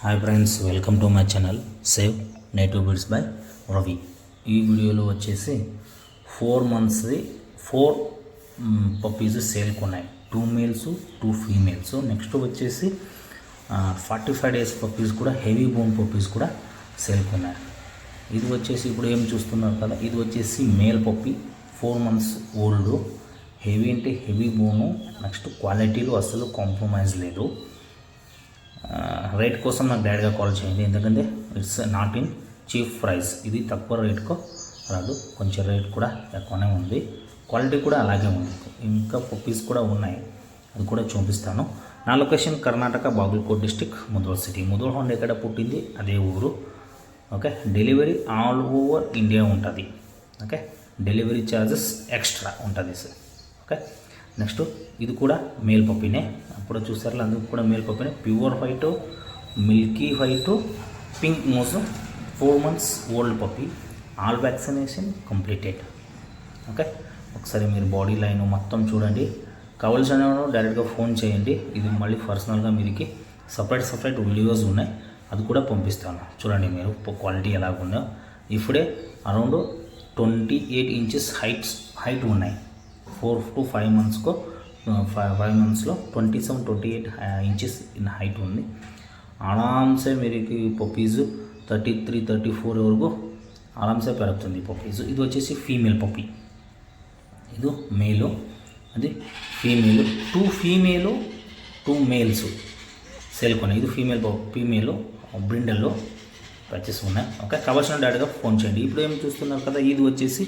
Hi friends, welcome to my channel save native bids by Ravi. ఈ వీడియోలో వచ్చేసి 4 monthsది 4 puppies సేల్కి ఉన్నాయి. 2 males 2 females. నెక్స్ట్ వచ్చేసి 45 days పప్పీస్ కూడా, హెవీ బోన్ పప్పీస్ కూడా సేల్కి ఉన్నాయి. ఇది వచ్చేసి ఇప్పుడు ఏం చూస్తున్నారు కదా, ఇది వచ్చేసి male puppy 4 months old. Heavy అంటే హెవీ బోను. నెక్స్ట్ క్వాలిటీలో అసలు కాంప్రమైజ్ లేదు. రేట్ కోసం నాకు డైరెక్ట్గా కాల్ చేయండి, ఎందుకంటే it's not in cheap price. ఇది తక్కువ రేట్కు రాదు, కొంచెం రేట్ కూడా ఎక్కువనే ఉంది. క్వాలిటీ కూడా అలాగే ఉంది. ఇంకా పప్పీస్ కూడా ఉన్నాయి, అది కూడా చూపిస్తాను. నా location Karnataka, Bagalkot district, Mudhol city. Mudhol hound ఎక్కడ పుట్టింది అదే ఊరు. Okay, delivery all over India ఉంటుంది. ఓకే, డెలివరీ ఛార్జెస్ ఎక్స్ట్రా ఉంటుంది సార్. ఓకే, నెక్స్ట్ ఇది కూడా మేల్ పప్పీనే. అప్పుడు చూసారు, అందుకు కూడా మేల్ పప్పీనే. Pure white, milky white, pink nose, 4 months old puppy. All vaccination completed. Okay, ఒకసారి మీరు బాడీ లైన్ మొత్తం చూడండి. కావాల్సిన డైరెక్ట్గా ఫోన్ చేయండి. ఇది మళ్ళీ పర్సనల్గా మీరికి సపరేట్ వీడియోస్ ఉన్నాయి, అది కూడా పంపిస్తాను. చూడండి మీరు క్వాలిటీ ఎలాగుందో. ఇప్పుడే అరౌండ్ 28 inches హైట్ ఉన్నాయి. 4 to 5 monthsకు 5 monthsలో 27-28 inches ఇన్ హైట్ ఉంది. ఆరామ్సే మీరు పప్పీస్ 33-34 వరకు ఆరామ్సే పెరుగుతుంది పప్పీస్. ఇది వచ్చేసి ఫీమేల్ పప్పీ. ఇది మేలు, అది ఫీమేలు. 2 female 2 males సేల్కొన్నాయి. ఇది ఫీమేలు బ్రిండల్లో పర్చేస్ ఉన్నాయి. ఓకే, కావాల్సిన డైరెక్ట్గా ఫోన్ చేయండి. ఇప్పుడు ఏం చూస్తున్నారు కదా, ఇది వచ్చేసి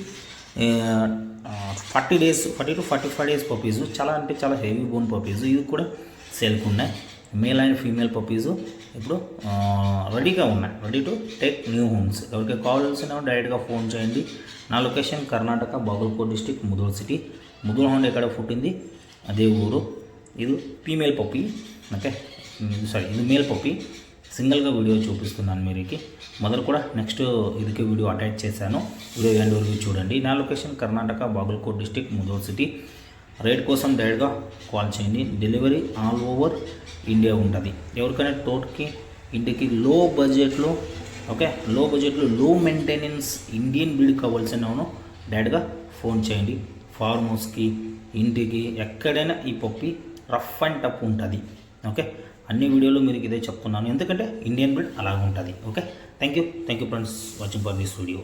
40 to 45 days పప్పీస్. చాలా అంటే చాలా హెవీ బోన్ పప్పీస్. ఇది కూడా సేల్కి ఉన్నాయి. మేల్ అండ్ ఫీమేల్ పప్పీస్ ఇప్పుడు రెడీగా ఉన్నాయి, ready to take new homes. ఎవరికి కావాల్సిన డైరెక్ట్గా ఫోన్ చేయండి. నా location Karnataka, Bagalkot district, Mudhol city. Mudhol hound ఎక్కడ పుట్టింది అదే ఊరు. ఇది ఫీమేల్ పప్పీ. ఓకే, ఇది మేల్ పప్పీ. సింగిల్గా వీడియో చూపిస్తున్నాను మీరుకి. మొదలు కూడా నెక్స్ట్ ఇదికి వీడియో అటాచ్ చేశాను. వీడియో ఎండ్ వరకు చూడండి. నా location Karnataka, Bagalkot district, Mudhol city. Rate కోసం డైరెక్ట్గా కాల్ చేయండి. డెలివరీ ఆల్ ఓవర్ ఇండియా ఉంటుంది. ఎవరికైనా తోటకి ఇంటికి లో బడ్జెట్లో, ఓకే, లో మెయింటెనెన్స్ ఇండియన్ బ్రీడ్ కావాల్సిన డైరెక్ట్గా ఫోన్ చేయండి. ఫార్మ్ హౌస్కి, ఇంటికి, ఎక్కడైనా ఈ పప్పీ రఫ్ అండ్ టఫ్ ఉంటుంది. ఓకే, అన్ని వీడియోలు మీరు ఇదే చెప్తున్నాను, ఎందుకంటే ఇండియన్ బ్రీడ్ అలాగ ఉంటుంది. Okay, thank you friends watching for this video.